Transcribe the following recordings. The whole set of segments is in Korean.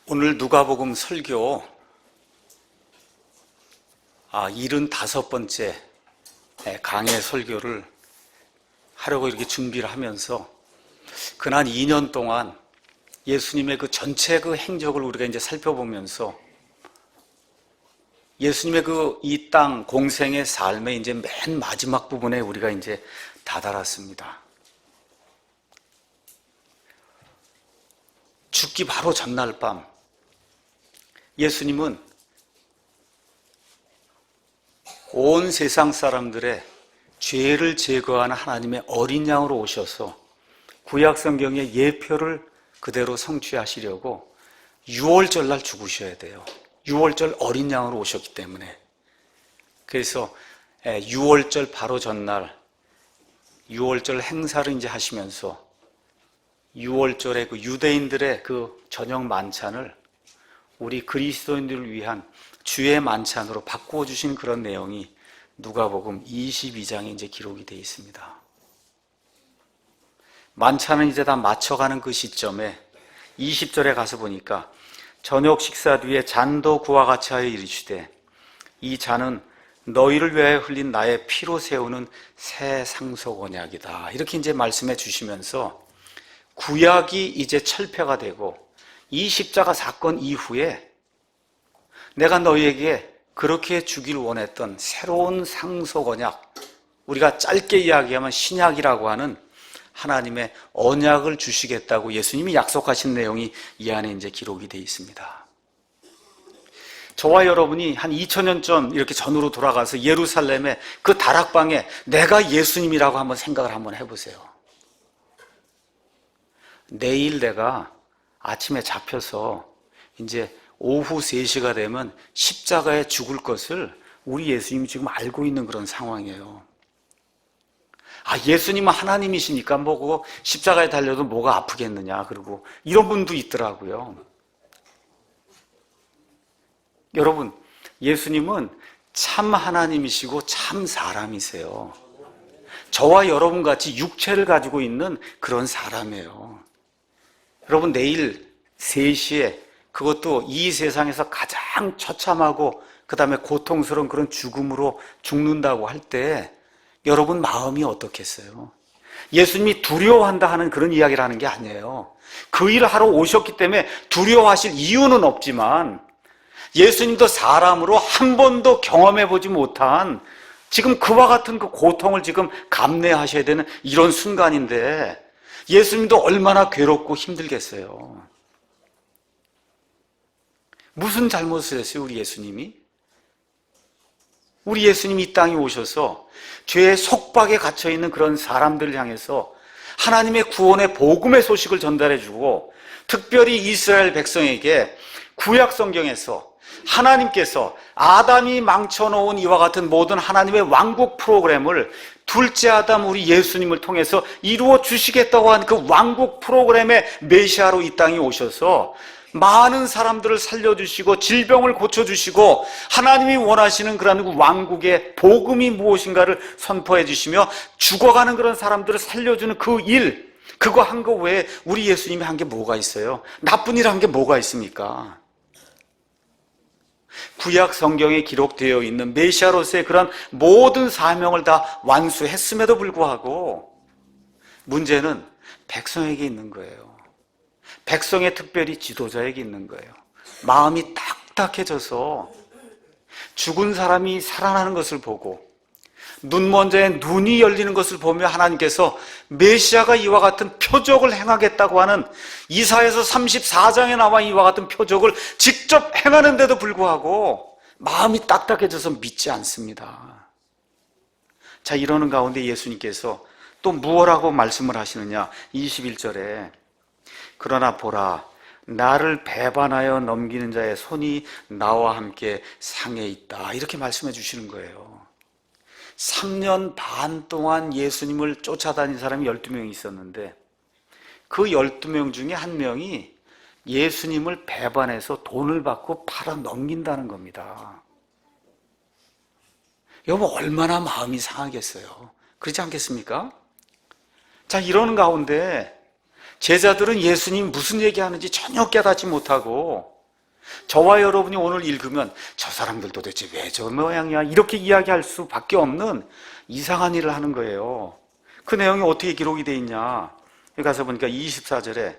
오늘 누가복음 설교 75번째 강해 설교를 하려고 이렇게 준비를 하면서 지난 2년 동안 예수님의 그 전체 그 행적을 우리가 이제 살펴보면서 예수님의 그 이 땅 공생의 삶의 이제 맨 마지막 부분에 우리가 이제 다다랐습니다. 죽기 바로 전날 밤 예수님은 온 세상 사람들의 죄를 제거하는 하나님의 어린 양으로 오셔서 구약 성경의 예표를 그대로 성취하시려고 6월절 날 죽으셔야 돼요. 6월절 어린 양으로 오셨기 때문에. 그래서 6월절 바로 전날 6월절 행사를 이제 하시면서 6월절에 그 유대인들의 그 저녁 만찬을 우리 그리스도인들을 위한 주의 만찬으로 바꾸어 주신 그런 내용이 누가복음 22장에 이제 기록이 되어 있습니다. 만찬은 이제 다 맞춰가는 그 시점에 20절에 가서 보니까 저녁 식사 뒤에 잔도 그와 같이 하여 이르시되 이 잔은 너희를 위하여 흘린 나의 피로 세우는 새 상속 언약이다. 이렇게 이제 말씀해 주시면서 구약이 이제 철폐가 되고 이 십자가 사건 이후에 내가 너희에게 그렇게 주길 원했던 새로운 상속 언약, 우리가 짧게 이야기하면 신약이라고 하는 하나님의 언약을 주시겠다고 예수님이 약속하신 내용이 이 안에 이제 기록이 되어 있습니다. 저와 여러분이 한 2000년 전 이렇게 전으로 돌아가서 예루살렘의 그 다락방에 내가 예수님이라고 한번 생각을 한번 해보세요. 내일 내가 아침에 잡혀서 이제 오후 3시가 되면 십자가에 죽을 것을 우리 예수님이 지금 알고 있는 그런 상황이에요. 예수님은 하나님이시니까 뭐 그거 십자가에 달려도 뭐가 아프겠느냐, 그리고 이런 분도 있더라고요. 여러분, 예수님은 참 하나님이시고 참 사람이세요. 저와 여러분 같이 육체를 가지고 있는 그런 사람이에요. 여러분, 내일 3시에 그것도 이 세상에서 가장 처참하고 그 다음에 고통스러운 그런 죽음으로 죽는다고 할 때 여러분 마음이 어떻겠어요? 예수님이 두려워한다 하는 그런 이야기를 하는 게 아니에요. 그 일을 하러 오셨기 때문에 두려워하실 이유는 없지만 예수님도 사람으로 한 번도 경험해보지 못한 지금 그와 같은 그 고통을 지금 감내하셔야 되는 이런 순간인데 예수님도 얼마나 괴롭고 힘들겠어요. 무슨 잘못을 했어요, 우리 예수님이? 우리 예수님이 이 땅에 오셔서 죄의 속박에 갇혀있는 그런 사람들을 향해서 하나님의 구원의 복음의 소식을 전달해주고 특별히 이스라엘 백성에게 구약 성경에서 하나님께서 아담이 망쳐놓은 이와 같은 모든 하나님의 왕국 프로그램을 둘째 아담 우리 예수님을 통해서 이루어 주시겠다고 한 그 왕국 프로그램의 메시아로 이 땅에 오셔서 많은 사람들을 살려주시고 질병을 고쳐주시고 하나님이 원하시는 그런 왕국의 복음이 무엇인가를 선포해 주시며 죽어가는 그런 사람들을 살려주는 그 일, 그거 한 거 외에 우리 예수님이 한 게 뭐가 있어요? 나쁜 일 한 게 뭐가 있습니까? 구약 성경에 기록되어 있는 메시아로서의 그런 모든 사명을 다 완수했음에도 불구하고 문제는 백성에게 있는 거예요. 백성의 특별히 지도자에게 있는 거예요. 마음이 딱딱해져서 죽은 사람이 살아나는 것을 보고 눈먼 자의 눈이 열리는 것을 보며 하나님께서 메시아가 이와 같은 표적을 행하겠다고 하는 이사야서 34장에 나와 이와 같은 표적을 직접 행하는데도 불구하고 마음이 딱딱해져서 믿지 않습니다. 자, 이러는 가운데 예수님께서 또 무엇라고 말씀을 하시느냐? 21절에 그러나 보라, 나를 배반하여 넘기는 자의 손이 나와 함께 상해 있다. 이렇게 말씀해 주시는 거예요. 3년 반 동안 예수님을 쫓아다닌 사람이 12명이 있었는데 그 12명 중에 한 명이 예수님을 배반해서 돈을 받고 팔아 넘긴다는 겁니다. 여보, 얼마나 마음이 상하겠어요. 그렇지 않겠습니까? 자, 이러는 가운데 제자들은 예수님 무슨 얘기하는지 전혀 깨닫지 못하고 저와 여러분이 오늘 읽으면 저 사람들 도대체 왜 저 모양이야? 이렇게 이야기할 수밖에 없는 이상한 일을 하는 거예요. 그 내용이 어떻게 기록이 돼 있냐? 여기 가서 보니까 24절에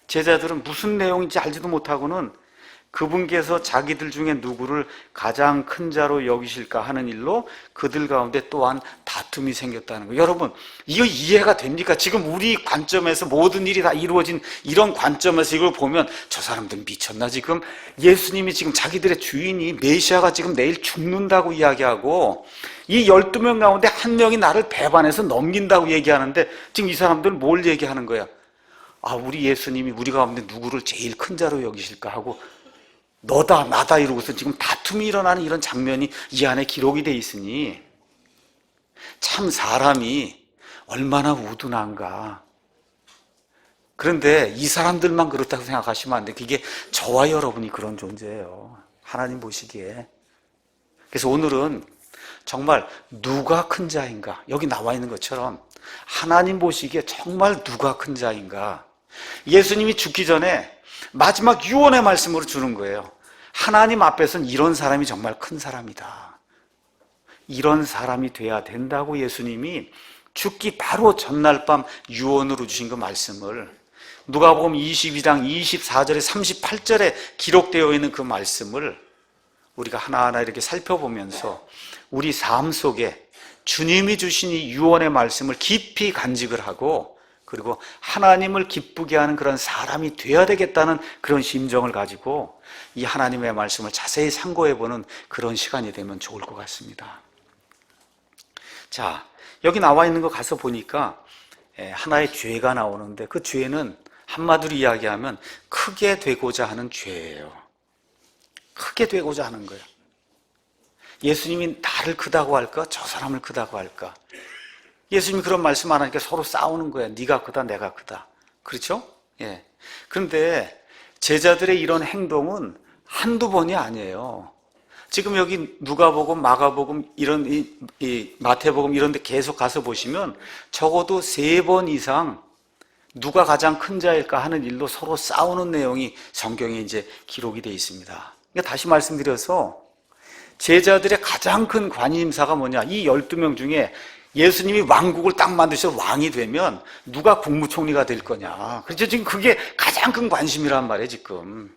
제자들은 무슨 내용인지 알지도 못하고는 그분께서 자기들 중에 누구를 가장 큰 자로 여기실까 하는 일로 그들 가운데 또한 다툼이 생겼다는 거예요. 여러분, 이거 이해가 됩니까? 지금 우리 관점에서 모든 일이 다 이루어진 이런 관점에서 이걸 보면 저 사람들 미쳤나 지금? 예수님이 지금 자기들의 주인이 메시아가 지금 내일 죽는다고 이야기하고 이 12명 가운데 한 명이 나를 배반해서 넘긴다고 얘기하는데 지금 이 사람들은 뭘 얘기하는 거야? 아, 우리 예수님이 우리 가운데 누구를 제일 큰 자로 여기실까 하고 너다 나다 이러고서 지금 다툼이 일어나는 이런 장면이 이 안에 기록이 돼 있으니 참 사람이 얼마나 우둔한가. 그런데 이 사람들만 그렇다고 생각하시면 안 돼. 그게 저와 여러분이 그런 존재예요. 하나님 보시기에. 그래서 오늘은 정말 누가 큰 자인가, 여기 나와 있는 것처럼 하나님 보시기에 정말 누가 큰 자인가. 예수님이 죽기 전에 마지막 유언의 말씀으로 주는 거예요. 하나님 앞에서는 이런 사람이 정말 큰 사람이다. 이런 사람이 돼야 된다고 예수님이 죽기 바로 전날 밤 유언으로 주신 그 말씀을 누가복음 22장 24절에 38절에 기록되어 있는 그 말씀을 우리가 하나하나 이렇게 살펴보면서 우리 삶 속에 주님이 주신 이 유언의 말씀을 깊이 간직을 하고 그리고 하나님을 기쁘게 하는 그런 사람이 되어야 되겠다는 그런 심정을 가지고 이 하나님의 말씀을 자세히 상고해보는 그런 시간이 되면 좋을 것 같습니다. 자, 여기 나와 있는 거 가서 보니까 하나의 죄가 나오는데 그 죄는 한마디로 이야기하면 크게 되고자 하는 죄예요. 크게 되고자 하는 거예요. 예수님이 나를 크다고 할까? 저 사람을 크다고 할까? 예수님이 그런 말씀 안 하니까 서로 싸우는 거야. 네가 크다, 내가 크다. 그렇죠? 예. 그런데 제자들의 이런 행동은 한두 번이 아니에요. 지금 여기 누가복음, 마가복음, 이런 이 마태복음 이런 데 계속 가서 보시면 적어도 3번 이상 누가 가장 큰 자일까 하는 일로 서로 싸우는 내용이 성경에 이제 기록이 되어 있습니다. 그러니까 다시 말씀드려서 제자들의 가장 큰 관심사가 뭐냐? 이 12명 중에 예수님이 왕국을 딱 만드셔서 왕이 되면 누가 국무총리가 될 거냐. 그렇죠? 지금 그게 가장 큰 관심이란 말이에요, 지금.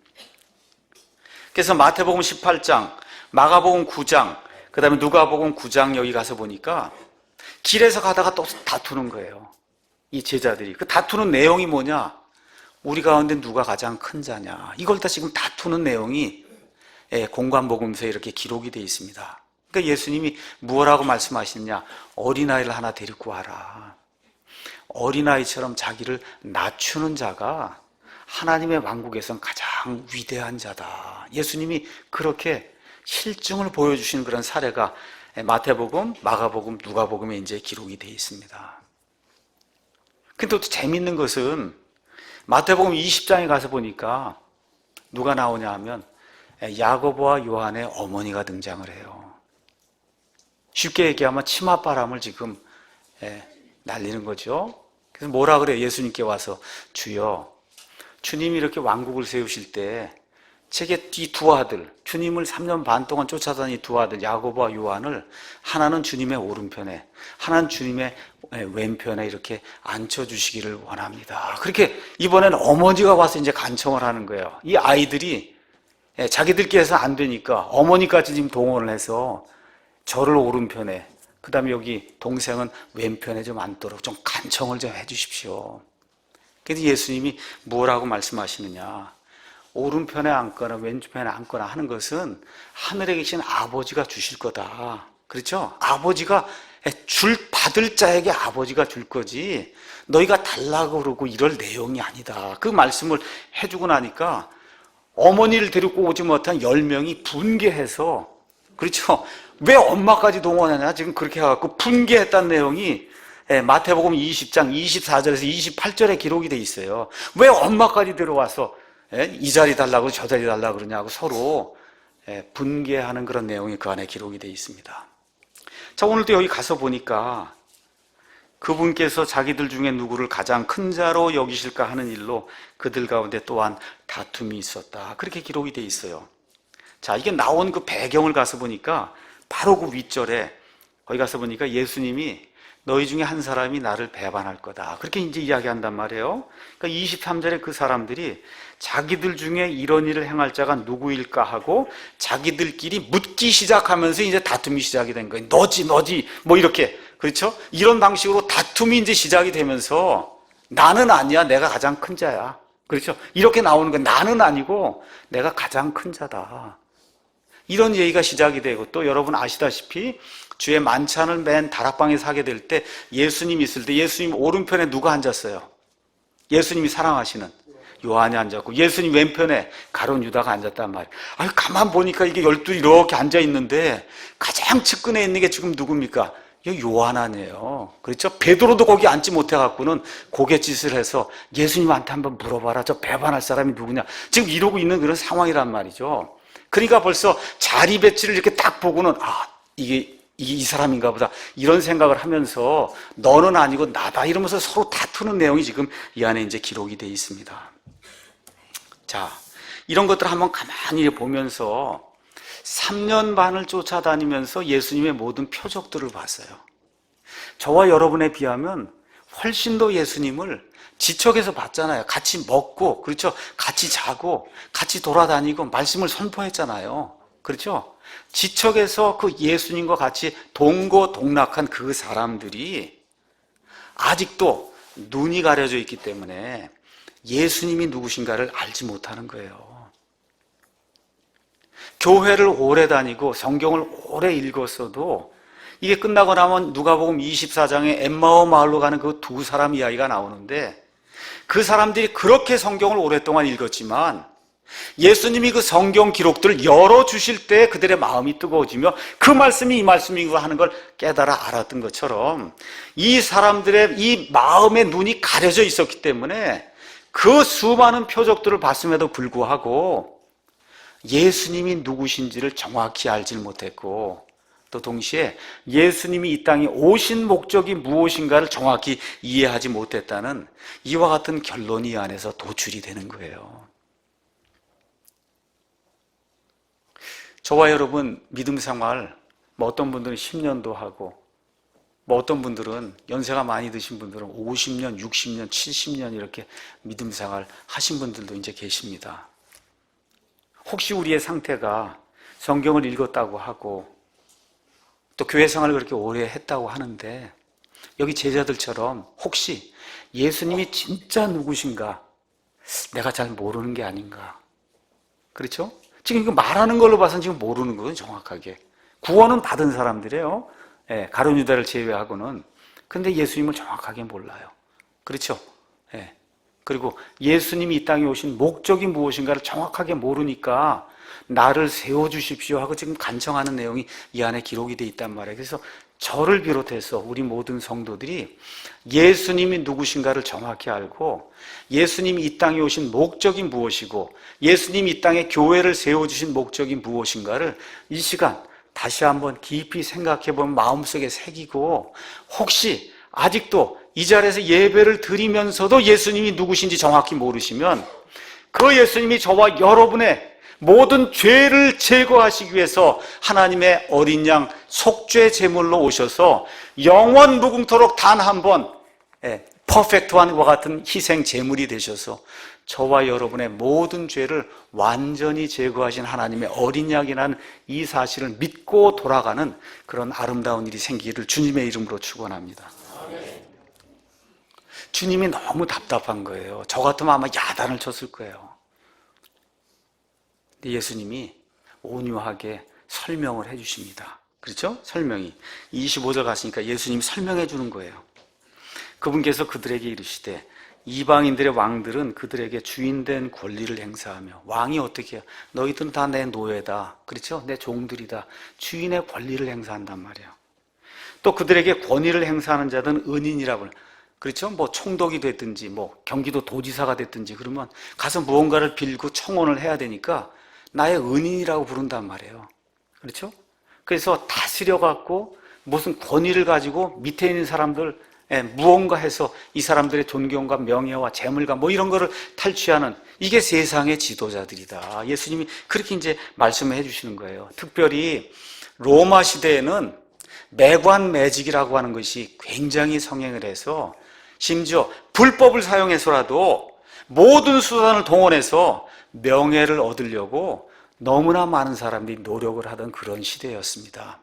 그래서 마태복음 18장, 마가복음 9장, 그 다음에 누가복음 9장 여기 가서 보니까 길에서 가다가 또 다투는 거예요. 이 제자들이. 그 다투는 내용이 뭐냐? 우리 가운데 누가 가장 큰 자냐. 이걸 다 지금 다투는 내용이 공관복음서에 이렇게 기록이 되어 있습니다. 그러니까 예수님이 무엇라고 말씀하시느냐? 어린아이를 하나 데리고 와라. 어린아이처럼 자기를 낮추는 자가 하나님의 왕국에선 가장 위대한 자다. 예수님이 그렇게 실증을 보여주신 그런 사례가 마태복음, 마가복음, 누가복음에 이제 기록이 되어 있습니다. 근데 또 재밌는 것은 마태복음 20장에 가서 보니까 누가 나오냐 하면 야고보와 요한의 어머니가 등장을 해요. 쉽게 얘기하면 치맛바람을 지금 날리는 거죠. 그래서 뭐라 그래요? 예수님께 와서 주여, 주님이 이렇게 왕국을 세우실 때 제게 이 두 아들, 주님을 3년 반 동안 쫓아다닌 이 두 아들 야고보와 요한을 하나는 주님의 오른편에, 하나는 주님의 왼편에 이렇게 앉혀주시기를 원합니다. 그렇게 이번에는 어머니가 와서 이제 간청을 하는 거예요. 이 아이들이 자기들께서 안 되니까 어머니까지 지금 동원을 해서 저를 오른편에, 그 다음에 여기 동생은 왼편에 좀 앉도록 좀 간청을 좀 해주십시오. 그래서 예수님이 뭐라고 말씀하시느냐? 오른편에 앉거나 왼편에 앉거나 하는 것은 하늘에 계신 아버지가 주실 거다. 그렇죠? 아버지가 받을 자에게 아버지가 줄 거지 너희가 달라고 그러고 이럴 내용이 아니다. 그 말씀을 해주고 나니까 어머니를 데리고 오지 못한 10명이 분개해서, 그렇죠? 왜 엄마까지 동원하냐? 지금 그렇게 해갖고 분개했다는 내용이 마태복음 20장 24절에서 28절에 기록이 돼 있어요. 왜 엄마까지 들어와서 이 자리 달라고 저 자리 달라고 그러냐고 서로 분개하는 그런 내용이 그 안에 기록이 돼 있습니다. 자, 오늘도 여기 가서 보니까 그분께서 자기들 중에 누구를 가장 큰 자로 여기실까 하는 일로 그들 가운데 또한 다툼이 있었다. 그렇게 기록이 돼 있어요. 자, 이게 나온 그 배경을 가서 보니까 바로 그 윗절에 거기 가서 보니까 예수님이 너희 중에 한 사람이 나를 배반할 거다. 그렇게 이제 이야기한단 말이에요. 그러니까 23절에 그 사람들이 자기들 중에 이런 일을 행할 자가 누구일까 하고 자기들끼리 묻기 시작하면서 이제 다툼이 시작이 된 거예요. 너지, 뭐 이렇게. 그렇죠? 이런 방식으로 다툼이 이제 시작이 되면서 나는 아니야. 내가 가장 큰 자야. 그렇죠? 이렇게 나오는 건 나는 아니고 내가 가장 큰 자다. 이런 얘기가 시작이 되고 또 여러분 아시다시피 주의 만찬을 맨 다락방에서 하게 될 때 예수님 있을 때 예수님 오른편에 누가 앉았어요? 예수님이 사랑하시는 요한이 앉았고 예수님 왼편에 가룟 유다가 앉았단 말이에요. 아유, 가만 보니까 이게 12 이렇게 앉아 있는데 가장 측근에 있는 게 지금 누굽니까? 요한 아니에요. 그렇죠? 베드로도 거기 앉지 못해갖고는 고갯짓을 해서 예수님한테 한번 물어봐라. 저 배반할 사람이 누구냐? 지금 이러고 있는 그런 상황이란 말이죠. 그러니까 벌써 자리 배치를 이렇게 딱 보고는 이게 이 사람인가 보다 이런 생각을 하면서 너는 아니고 나다 이러면서 서로 다투는 내용이 지금 이 안에 이제 기록이 되어 있습니다. 자, 이런 것들을 한번 가만히 보면서 3년 반을 쫓아다니면서 예수님의 모든 표적들을 봤어요. 저와 여러분에 비하면 훨씬 더 예수님을 지척에서 봤잖아요. 같이 먹고, 그렇죠? 같이 자고, 같이 돌아다니고, 말씀을 선포했잖아요. 그렇죠? 지척에서 그 예수님과 같이 동고동락한 그 사람들이 아직도 눈이 가려져 있기 때문에 예수님이 누구신가를 알지 못하는 거예요. 교회를 오래 다니고 성경을 오래 읽었어도 이게 끝나고 나면 누가복음 24장에 엠마오 마을로 가는 그 두 사람 이야기가 나오는데 그 사람들이 그렇게 성경을 오랫동안 읽었지만 예수님이 그 성경 기록들을 열어주실 때 그들의 마음이 뜨거워지며 그 말씀이 이 말씀이고 하는 걸 깨달아 알았던 것처럼 이 사람들의 이 마음의 눈이 가려져 있었기 때문에 그 수많은 표적들을 봤음에도 불구하고 예수님이 누구신지를 정확히 알지 못했고 또 동시에 예수님이 이 땅에 오신 목적이 무엇인가를 정확히 이해하지 못했다는 이와 같은 결론이 이 안에서 도출이 되는 거예요. 저와 여러분 믿음 생활 어떤 분들은 10년도 하고 어떤 분들은 연세가 많이 드신 분들은 50년, 60년, 70년 이렇게 믿음 생활 하신 분들도 이제 계십니다. 혹시 우리의 상태가 성경을 읽었다고 하고 또 교회 생활을 그렇게 오래 했다고 하는데 여기 제자들처럼 혹시 예수님이 진짜 누구신가 내가 잘 모르는 게 아닌가. 그렇죠? 지금 이거 말하는 걸로 봐서는 지금 모르는 거예요. 정확하게 구원은 받은 사람들이에요. 가룟 유다를 제외하고는. 근데 예수님을 정확하게 몰라요. 그렇죠? 그리고 예수님이 이 땅에 오신 목적이 무엇인가를 정확하게 모르니까 나를 세워주십시오 하고 지금 간청하는 내용이 이 안에 기록이 돼 있단 말이에요. 그래서 저를 비롯해서 우리 모든 성도들이 예수님이 누구신가를 정확히 알고 예수님이 이 땅에 오신 목적이 무엇이고 예수님이 이 땅에 교회를 세워주신 목적이 무엇인가를 이 시간 다시 한번 깊이 생각해보면 마음속에 새기고 혹시 아직도 이 자리에서 예배를 드리면서도 예수님이 누구신지 정확히 모르시면 그 예수님이 저와 여러분의 모든 죄를 제거하시기 위해서 하나님의 어린 양 속죄 제물로 오셔서 영원 무궁토록 단 한 번 퍼펙트한 것 같은 희생 제물이 되셔서 저와 여러분의 모든 죄를 완전히 제거하신 하나님의 어린 양이라는 이 사실을 믿고 돌아가는 그런 아름다운 일이 생기기를 주님의 이름으로 축원합니다. 주님이 너무 답답한 거예요. 저 같으면 아마 야단을 쳤을 거예요. 근데 예수님이 온유하게 설명을 해 주십니다. 그렇죠? 설명이 25절 갔으니까 예수님이 설명해 주는 거예요. 그분께서 그들에게 이르시되 이방인들의 왕들은 그들에게 주인된 권리를 행사하며 왕이 어떻게 해요? 너희들은 다 내 노예다. 그렇죠? 내 종들이다. 주인의 권리를 행사한단 말이에요. 또 그들에게 권위를 행사하는 자들은 은인이라고 해요. 그렇죠? 뭐 총독이 됐든지 뭐 경기도 도지사가 됐든지 그러면 가서 무언가를 빌고 청혼을 해야 되니까 나의 은인이라고 부른단 말이에요. 그렇죠? 그래서 다스려 갖고 무슨 권위를 가지고 밑에 있는 사람들 무언가 해서 이 사람들의 존경과 명예와 재물과 뭐 이런 거를 탈취하는 이게 세상의 지도자들이다. 예수님이 그렇게 이제 말씀을 해주시는 거예요. 특별히 로마 시대에는 매관매직이라고 하는 것이 굉장히 성행을 해서 심지어 불법을 사용해서라도 모든 수단을 동원해서 명예를 얻으려고 너무나 많은 사람들이 노력을 하던 그런 시대였습니다.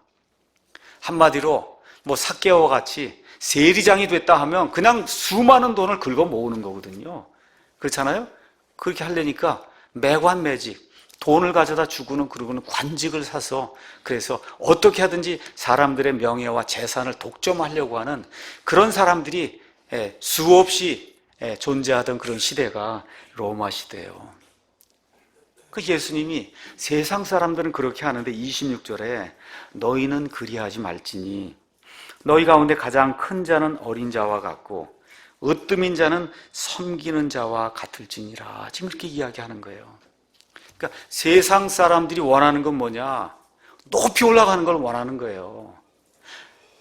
한마디로 뭐 삭개와 같이 세리장이 됐다 하면 그냥 수많은 돈을 긁어 모으는 거거든요. 그렇잖아요? 그렇게 하려니까 매관매직, 돈을 가져다 주고는 그러고는 관직을 사서 그래서 어떻게 하든지 사람들의 명예와 재산을 독점하려고 하는 그런 사람들이 수없이 존재하던 그런 시대가 로마 시대예요. 그 예수님이 세상 사람들은 그렇게 하는데 26절에 너희는 그리하지 말지니 너희 가운데 가장 큰 자는 어린 자와 같고 으뜸인 자는 섬기는 자와 같을지니라. 지금 이렇게 이야기하는 거예요. 그러니까 세상 사람들이 원하는 건 뭐냐? 높이 올라가는 걸 원하는 거예요.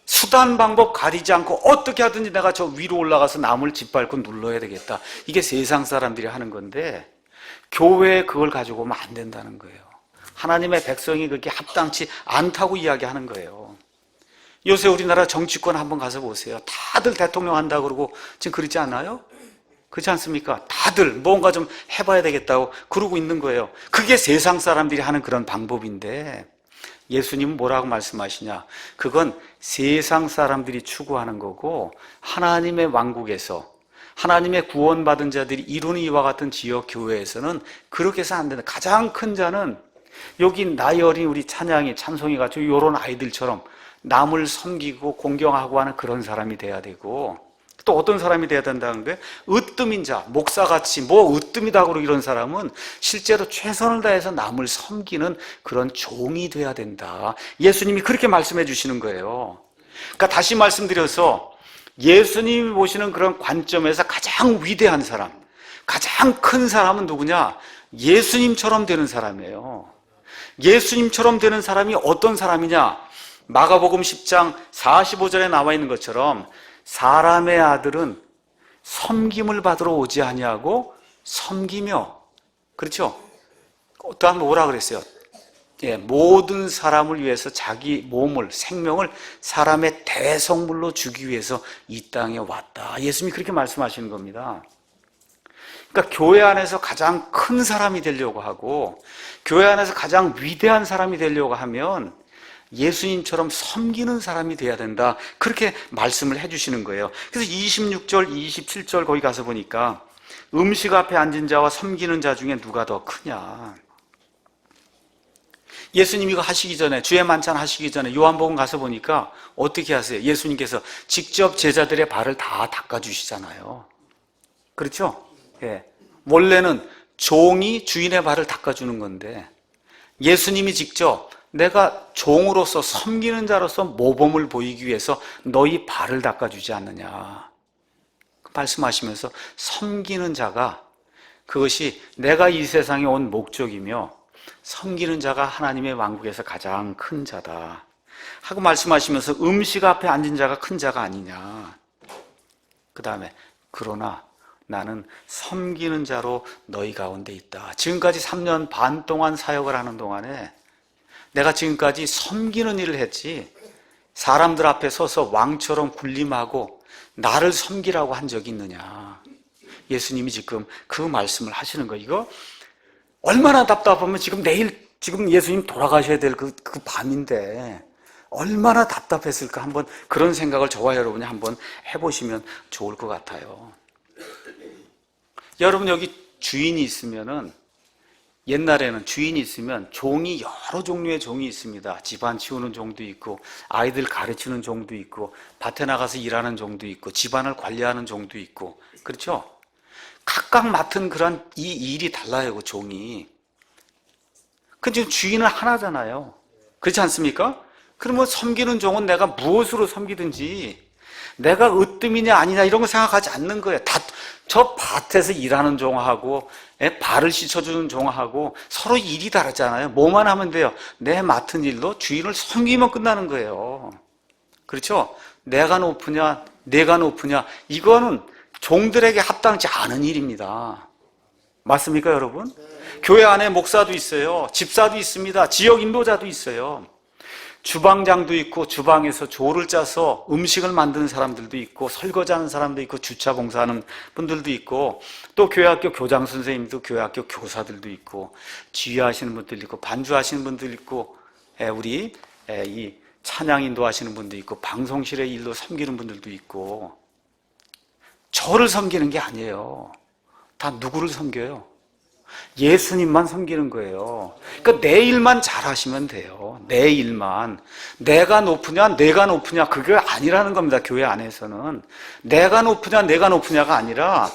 수단 방법 가리지 않고 어떻게 하든지 내가 저 위로 올라가서 남을 짓밟고 눌러야 되겠다. 이게 세상 사람들이 하는 건데 교회에 그걸 가지고 오면 안 된다는 거예요. 하나님의 백성이 그렇게 합당치 않다고 이야기하는 거예요. 요새 우리나라 정치권 한번 가서 보세요. 다들 대통령 한다고 그러고 지금 그러지 않아요? 그렇지 않습니까? 다들 뭔가 좀 해봐야 되겠다고 그러고 있는 거예요. 그게 세상 사람들이 하는 그런 방법인데 예수님은 뭐라고 말씀하시냐? 그건 세상 사람들이 추구하는 거고 하나님의 왕국에서 하나님의 구원받은 자들이 이루는 이와 같은 지역 교회에서는 그렇게 해서 안 된다. 가장 큰 자는 여기 나이 어린 우리 찬양이 찬송이 같이 이런 아이들처럼 남을 섬기고 공경하고 하는 그런 사람이 돼야 되고 또 어떤 사람이 돼야 된다는데 으뜸인 자, 목사같이 뭐 으뜸이다 그러고 이런 사람은 실제로 최선을 다해서 남을 섬기는 그런 종이 돼야 된다. 예수님이 그렇게 말씀해 주시는 거예요. 그러니까 다시 말씀드려서 예수님이 보시는 그런 관점에서 가장 위대한 사람, 가장 큰 사람은 누구냐? 예수님처럼 되는 사람이에요. 예수님처럼 되는 사람이 어떤 사람이냐? 마가복음 10장 45절에 나와 있는 것처럼 사람의 아들은 섬김을 받으러 오지 아니하고 섬기며, 그렇죠? 또한 뭐라 그랬어요? 모든 사람을 위해서 자기 몸을, 생명을 사람의 대성물로 주기 위해서 이 땅에 왔다. 예수님이 그렇게 말씀하시는 겁니다. 그러니까 교회 안에서 가장 큰 사람이 되려고 하고 교회 안에서 가장 위대한 사람이 되려고 하면 예수님처럼 섬기는 사람이 돼야 된다. 그렇게 말씀을 해주시는 거예요. 그래서 26절, 27절 거기 가서 보니까 음식 앞에 앉은 자와 섬기는 자 중에 누가 더 크냐. 예수님이 이거 하시기 전에, 주의 만찬 하시기 전에 요한복음 가서 보니까 어떻게 하세요? 예수님께서 직접 제자들의 발을 다 닦아주시잖아요. 그렇죠? 예. 원래는 종이 주인의 발을 닦아주는 건데 예수님이 직접 내가 종으로서 섬기는 자로서 모범을 보이기 위해서 너희 발을 닦아주지 않느냐 말씀하시면서 섬기는 자가 그것이 내가 이 세상에 온 목적이며 섬기는 자가 하나님의 왕국에서 가장 큰 자다 하고 말씀하시면서 음식 앞에 앉은 자가 큰 자가 아니냐. 그 다음에 그러나 나는 섬기는 자로 너희 가운데 있다. 지금까지 3년 반 동안 사역을 하는 동안에 내가 지금까지 섬기는 일을 했지 사람들 앞에 서서 왕처럼 군림하고 나를 섬기라고 한 적이 있느냐. 예수님이 지금 그 말씀을 하시는 거예요. 이거 얼마나 답답하면 내일 예수님 돌아가셔야 될 그 밤인데 얼마나 답답했을까. 한번 그런 생각을 저와 여러분이 한번 해보시면 좋을 것 같아요. 여러분 여기 주인이 있으면은 옛날에는 주인이 있으면 종이 여러 종류의 종이 있습니다. 집안 치우는 종도 있고 아이들 가르치는 종도 있고 밭에 나가서 일하는 종도 있고 집안을 관리하는 종도 있고 그렇죠? 각각 맡은 그런 이 일이 달라요. 그 종이. 근데 지금 주인은 하나잖아요. 그렇지 않습니까? 그러면 섬기는 종은 내가 무엇으로 섬기든지 내가 으뜸이냐 아니냐 이런 거 생각하지 않는 거예요. 저 밭에서 일하는 종하고 발을 씻어주는 종하고 서로 일이 다르잖아요. 뭐만 하면 돼요? 내 맡은 일로 주인을 섬기면 끝나는 거예요. 그렇죠? 내가 높으냐 내가 높으냐? 이거는 종들에게 합당치 않은 일입니다. 맞습니까, 여러분? 교회 안에 목사도 있어요. 집사도 있습니다. 지역 인도자도 있어요. 주방장도 있고 주방에서 조를 짜서 음식을 만드는 사람들도 있고 설거지하는 사람도 있고 주차 봉사하는 분들도 있고 또 교회학교 교장 선생님도 교회학교 교사들도 있고 지휘하시는 분들 있고 반주하시는 분들 있고 우리 이 찬양 인도하시는 분도 있고 방송실의 일로 섬기는 분들도 있고 저를 섬기는 게 아니에요. 다 누구를 섬겨요? 예수님만 섬기는 거예요. 그러니까 내 일만 잘하시면 돼요. 내 일만. 내가 높으냐 그게 아니라는 겁니다. 교회 안에서는 내가 높으냐가 아니라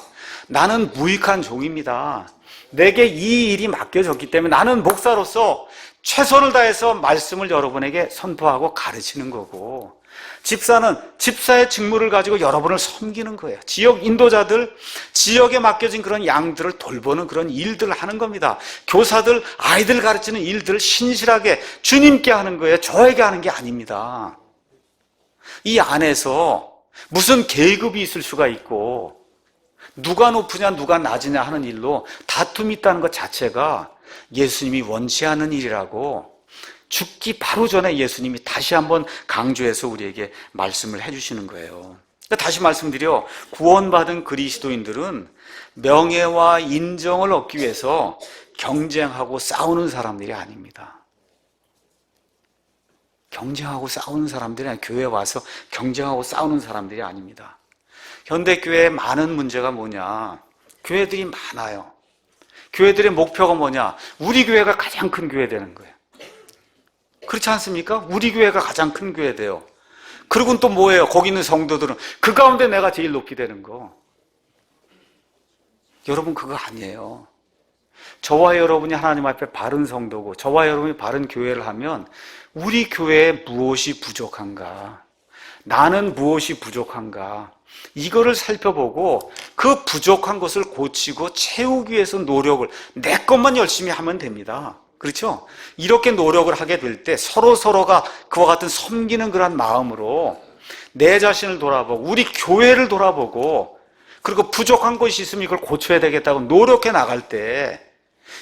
나는 무익한 종입니다. 내게 이 일이 맡겨졌기 때문에 나는 목사로서 최선을 다해서 말씀을 여러분에게 선포하고 가르치는 거고, 집사는 집사의 직무를 가지고 여러분을 섬기는 거예요. 지역 인도자들, 지역에 맡겨진 그런 양들을 돌보는 그런 일들을 하는 겁니다. 교사들, 아이들 가르치는 일들을 신실하게 주님께 하는 거예요. 저에게 하는 게 아닙니다. 이 안에서 무슨 계급이 있을 수가 있고 누가 높으냐 누가 낮으냐 하는 일로 다툼이 있다는 것 자체가 예수님이 원치 않는 일이라고 죽기 바로 전에 예수님이 다시 한번 강조해서 우리에게 말씀을 해주시는 거예요. 다시 말씀드려, 구원받은 그리스도인들은 명예와 인정을 얻기 위해서 경쟁하고 싸우는 사람들이 아닙니다. 경쟁하고 싸우는 사람들이 아니라 교회에 와서 경쟁하고 싸우는 사람들이 아닙니다. 현대교회의 많은 문제가 뭐냐? 교회들이 많아요. 교회들의 목표가 뭐냐? 우리 교회가 가장 큰 교회 되는 거예요. 그렇지 않습니까? 우리 교회가 가장 큰 교회 돼요. 그리고는 또 뭐예요? 거기 있는 성도들은 그 가운데 내가 제일 높이 되는 거. 여러분, 그거 아니에요. 저와 여러분이 하나님 앞에 바른 성도고 저와 여러분이 바른 교회를 하면 우리 교회에 무엇이 부족한가? 나는 무엇이 부족한가? 이거를 살펴보고 그 부족한 것을 고치고 채우기 위해서 노력을, 내 것만 열심히 하면 됩니다. 그렇죠? 이렇게 노력을 하게 될 때 서로가 그와 같은 섬기는 그런 마음으로 내 자신을 돌아보고 우리 교회를 돌아보고 그리고 부족한 것이 있으면 이걸 고쳐야 되겠다고 노력해 나갈 때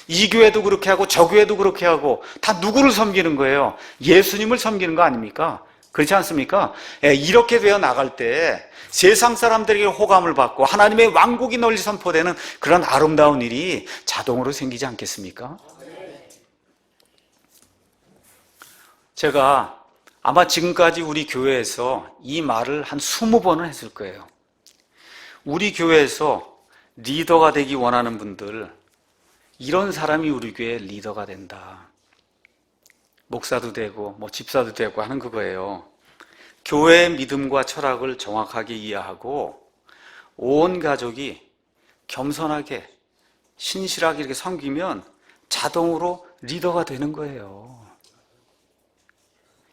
이 교회도 그렇게 하고 저 교회도 그렇게 하고 다 누구를 섬기는 거예요? 예수님을 섬기는 거 아닙니까? 그렇지 않습니까? 이렇게 되어 나갈 때 세상 사람들에게 호감을 받고 하나님의 왕국이 널리 선포되는 그런 아름다운 일이 자동으로 생기지 않겠습니까? 제가 아마 지금까지 우리 교회에서 이 말을 한 20번은 했을 거예요. 우리 교회에서 리더가 되기 원하는 분들, 이런 사람이 우리 교회의 리더가 된다. 목사도 되고 집사도 되고 하는 그거예요. 교회의 믿음과 철학을 정확하게 이해하고 온 가족이 겸손하게 신실하게 이렇게 섬기면 자동으로 리더가 되는 거예요.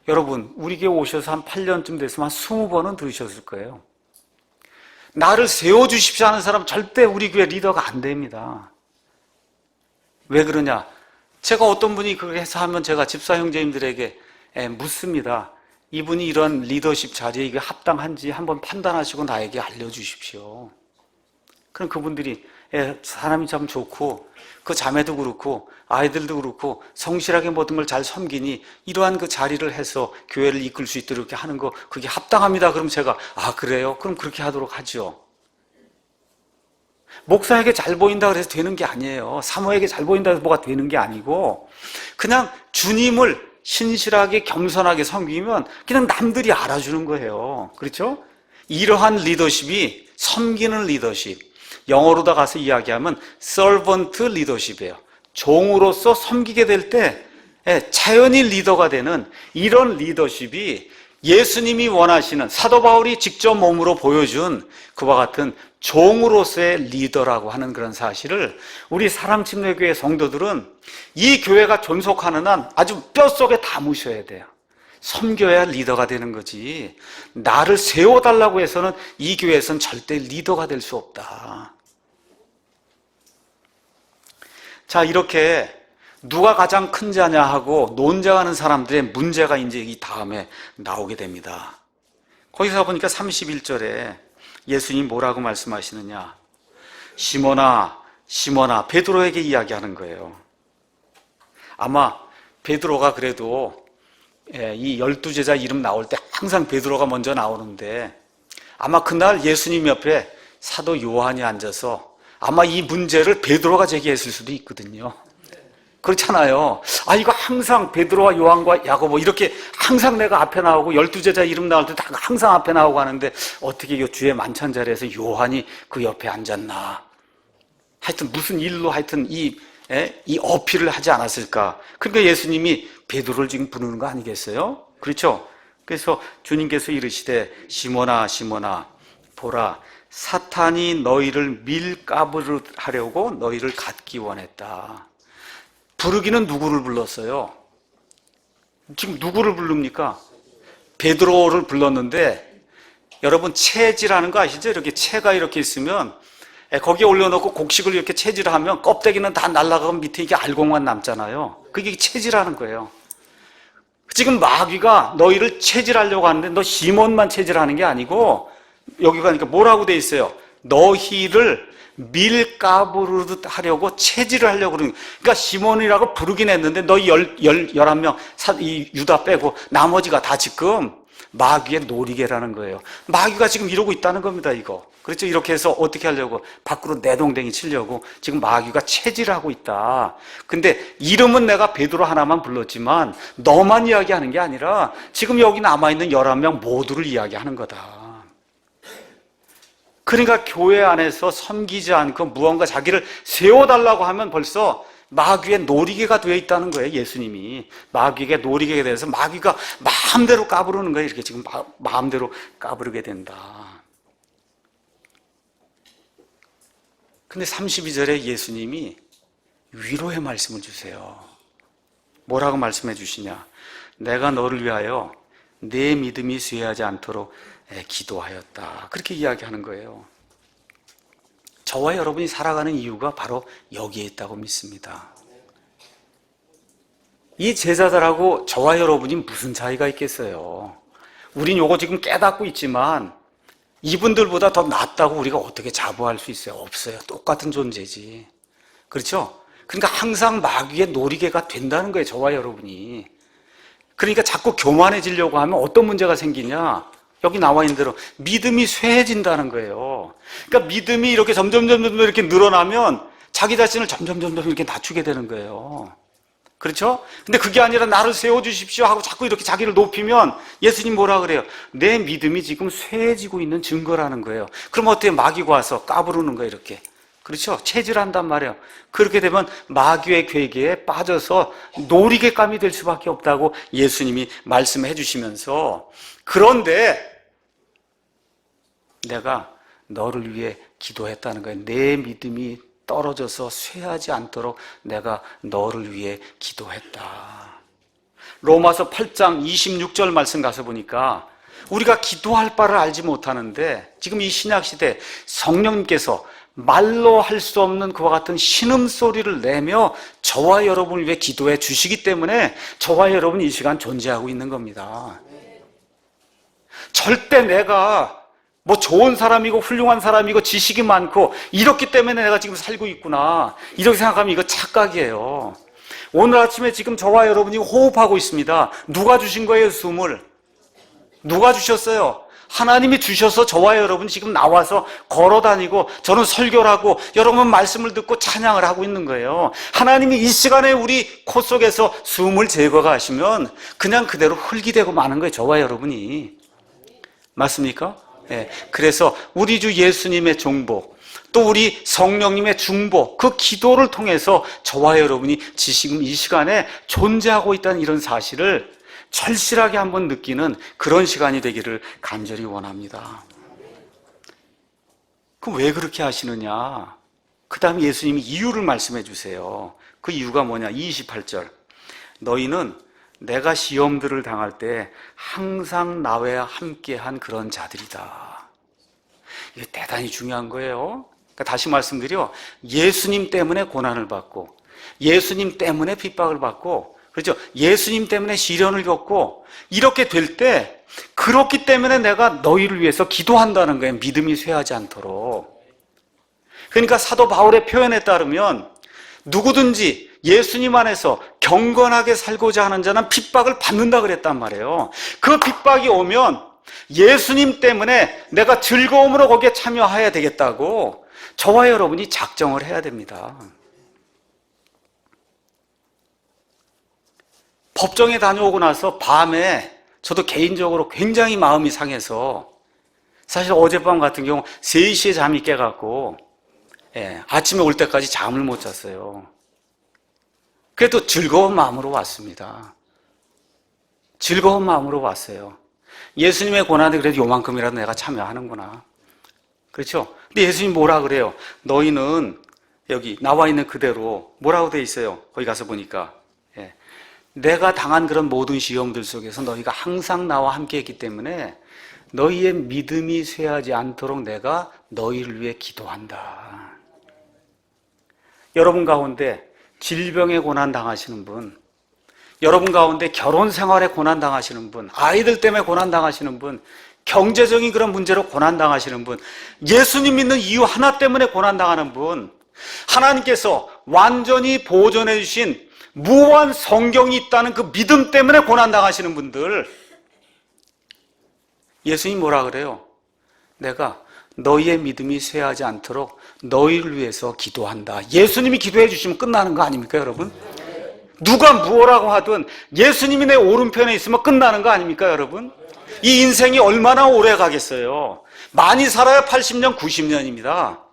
여러분, 우리 교회 오셔서 한 8년쯤 됐으면 한 20번은 들으셨을 거예요. 나를 세워주십시오 하는 사람 절대 우리 교회 리더가 안 됩니다. 왜 그러냐? 제가 어떤 분이 그렇게 해서 하면 제가 집사 형제님들에게 묻습니다. 이분이 이런 리더십 자리에 이게 합당한지 한번 판단하시고 나에게 알려주십시오. 그럼 그분들이 사람이 참 좋고 그 자매도 그렇고 아이들도 그렇고 성실하게 모든 걸 잘 섬기니 이러한 그 자리를 해서 교회를 이끌 수 있도록 이렇게 하는 거 그게 합당합니다. 그럼 제가 그래요? 그럼 그렇게 하도록 하죠. 목사에게 잘 보인다 그래서 되는 게 아니에요. 사모에게 잘 보인다 해서 뭐가 되는 게 아니고 그냥 주님을 신실하게 겸손하게 섬기면 그냥 남들이 알아주는 거예요. 그렇죠? 이러한 리더십이 섬기는 리더십, 영어로 다 가서 이야기하면 servant leadership이에요. 종으로서 섬기게 될 때 자연히 리더가 되는 이런 리더십이 예수님이 원하시는, 사도 바울이 직접 몸으로 보여준 그와 같은 종으로서의 리더라고 하는 그런 사실을 우리 사랑침례교회 성도들은 이 교회가 존속하는 한 아주 뼛속에 담으셔야 돼요. 섬겨야 리더가 되는 거지, 나를 세워달라고 해서는 이 교회에서는 절대 리더가 될 수 없다. 자, 이렇게 누가 가장 큰 자냐 하고 논쟁하는 사람들의 문제가 이제 이 다음에 나오게 됩니다. 거기서 보니까 31절에 예수님 뭐라고 말씀하시느냐. 시몬아, 시몬아, 베드로에게 이야기하는 거예요. 아마 베드로가 그래도 이 12제자 이름 나올 때 항상 베드로가 먼저 나오는데 아마 그날 예수님 옆에 사도 요한이 앉아서 아마 이 문제를 베드로가 제기했을 수도 있거든요. 그렇잖아요. 아, 이거 항상 베드로와 요한과 야고보 이렇게 항상 내가 앞에 나오고 12제자 이름 나올 때 다 항상 앞에 나오고 하는데 어떻게 이 주의 만찬 자리에서 요한이 그 옆에 앉았나. 하여튼 무슨 일로 하여튼 이 어필을 하지 않았을까. 그러니까 예수님이 베드로를 지금 부르는 거 아니겠어요? 그렇죠? 그래서 주님께서 이르시되 시몬아 시몬아 보라 사탄이 너희를 밀가부르 하려고 너희를 갖기 원했다. 부르기는 누구를 불렀어요? 지금 누구를 부릅니까? 베드로를 불렀는데 여러분 채지라는 거 아시죠? 이렇게 채가 이렇게 있으면 거기에 올려놓고 곡식을 이렇게 채질하면 껍데기는 다 날아가고 밑에 이게 알곡만 남잖아요. 그게 채질하는 거예요. 지금 마귀가 너희를 채질하려고 하는데 너 시몬만 채질하는 게 아니고 여기 가니까 뭐라고 돼 있어요? 너희를 밀가부르듯 하려고 채질을 하려고 그러는 거예요. 그러니까 시몬이라고 부르긴 했는데 너희 11명 이 유다 빼고 나머지가 다 지금 마귀의 놀이개라는 거예요. 마귀가 지금 이러고 있다는 겁니다. 이거. 그렇죠? 이렇게 해서 어떻게 하려고 밖으로 내동댕이 치려고 지금 마귀가 체질하고 있다. 근데 이름은 내가 베드로 하나만 불렀지만 너만 이야기하는 게 아니라 지금 여기 남아있는 11명 모두를 이야기하는 거다. 그러니까 교회 안에서 섬기지 않고 무언가 자기를 세워달라고 하면 벌써 마귀의 놀이개가 되어 있다는 거예요. 예수님이 마귀의 놀이개에 대해서 마귀가 마음대로 까부르는 거예요. 이렇게 지금 마음대로 까부르게 된다. 근데 32절에 예수님이 위로의 말씀을 주세요. 뭐라고 말씀해 주시냐. 내가 너를 위하여 내 믿음이 쇠하지 않도록 기도하였다. 그렇게 이야기하는 거예요. 저와 여러분이 살아가는 이유가 바로 여기에 있다고 믿습니다. 이 제자들하고 저와 여러분이 무슨 차이가 있겠어요? 우린 요거 지금 깨닫고 있지만 이분들보다 더 낫다고 우리가 어떻게 자부할 수 있어요? 없어요. 똑같은 존재지. 그렇죠? 그러니까 항상 마귀의 놀이개가 된다는 거예요. 저와 여러분이. 그러니까 자꾸 교만해지려고 하면 어떤 문제가 생기냐? 여기 나와 있는 대로 믿음이 쇠해진다는 거예요. 그러니까 믿음이 이렇게 점점 이렇게 늘어나면 자기 자신을 점점 이렇게 낮추게 되는 거예요. 그렇죠? 근데 그게 아니라 나를 세워주십시오 하고 자꾸 이렇게 자기를 높이면 예수님 뭐라 그래요? 내 믿음이 지금 쇠해지고 있는 증거라는 거예요. 그럼 어때요? 마귀가 와서 까부르는 거예요, 이렇게. 그렇죠? 체질한단 말이에요. 그렇게 되면 마귀의 괴계에 빠져서 놀이개감이 될 수밖에 없다고 예수님이 말씀해 주시면서 그런데 내가 너를 위해 기도했다는 거예요. 내 믿음이 떨어져서 쇠하지 않도록 내가 너를 위해 기도했다. 로마서 8장 26절 말씀 가서 보니까 우리가 기도할 바를 알지 못하는데 지금 이 신약시대 성령님께서 말로 할 수 없는 그와 같은 신음소리를 내며 저와 여러분을 위해 기도해 주시기 때문에 저와 여러분이 이 시간 존재하고 있는 겁니다. 절대 내가 뭐 좋은 사람이고 훌륭한 사람이고 지식이 많고 이렇기 때문에 내가 지금 살고 있구나 이렇게 생각하면 이거 착각이에요. 오늘 아침에 지금 저와 여러분이 호흡하고 있습니다. 누가 주신 거예요? 숨을 누가 주셨어요? 하나님이 주셔서 저와 여러분 지금 나와서 걸어다니고 저는 설교를 하고 여러분 말씀을 듣고 찬양을 하고 있는 거예요. 하나님이 이 시간에 우리 코 속에서 숨을 제거가 하시면 그냥 그대로 흙이 되고 마는 거예요. 저와 여러분이. 맞습니까? 네. 그래서 우리 주 예수님의 종복 또 우리 성령님의 중복 그 기도를 통해서 저와 여러분이 지금 이 시간에 존재하고 있다는 이런 사실을 절실하게 한번 느끼는 그런 시간이 되기를 간절히 원합니다. 그럼 왜 그렇게 하시느냐? 그 다음에 예수님이 이유를 말씀해 주세요. 그 이유가 뭐냐? 28절 너희는 내가 시험들을 당할 때 항상 나와 함께한 그런 자들이다. 이게 대단히 중요한 거예요. 그러니까 다시 말씀드려 예수님 때문에 고난을 받고 예수님 때문에 핍박을 받고 그렇죠? 예수님 때문에 시련을 겪고 이렇게 될 때 그렇기 때문에 내가 너희를 위해서 기도한다는 거예요. 믿음이 쇠하지 않도록. 그러니까 사도 바울의 표현에 따르면 누구든지 예수님 안에서 경건하게 살고자 하는 자는 핍박을 받는다 그랬단 말이에요. 그 핍박이 오면 예수님 때문에 내가 즐거움으로 거기에 참여해야 되겠다고 저와 여러분이 작정을 해야 됩니다. 법정에 다녀오고 나서 밤에 저도 개인적으로 굉장히 마음이 상해서 사실 어젯밤 같은 경우 3시에 잠이 깨갖고 아침에 올 때까지 잠을 못 잤어요. 그래도 즐거운 마음으로 왔습니다. 즐거운 마음으로 왔어요. 예수님의 고난에 그래도 요만큼이라도 내가 참여하는구나. 그렇죠? 근데 예수님 뭐라 그래요? 너희는 여기 나와 있는 그대로 뭐라고 돼 있어요? 거기 가서 보니까 내가 당한 그런 모든 시험들 속에서 너희가 항상 나와 함께 했기 때문에 너희의 믿음이 쇠하지 않도록 내가 너희를 위해 기도한다. 여러분 가운데 질병에 고난 당하시는 분, 여러분 가운데 결혼 생활에 고난 당하시는 분, 아이들 때문에 고난 당하시는 분, 경제적인 그런 문제로 고난 당하시는 분, 예수님 믿는 이유 하나 때문에 고난 당하는 분, 하나님께서 완전히 보존해 주신 무한 성경이 있다는 그 믿음 때문에 고난 당하시는 분들, 예수님 뭐라 그래요? 내가 너희의 믿음이 쇠하지 않도록 너희를 위해서 기도한다. 예수님이 기도해 주시면 끝나는 거 아닙니까, 여러분? 누가 무엇라고 하든 예수님이 내 오른편에 있으면 끝나는 거 아닙니까, 여러분? 이 인생이 얼마나 오래 가겠어요? 많이 살아야 80년, 90년입니다.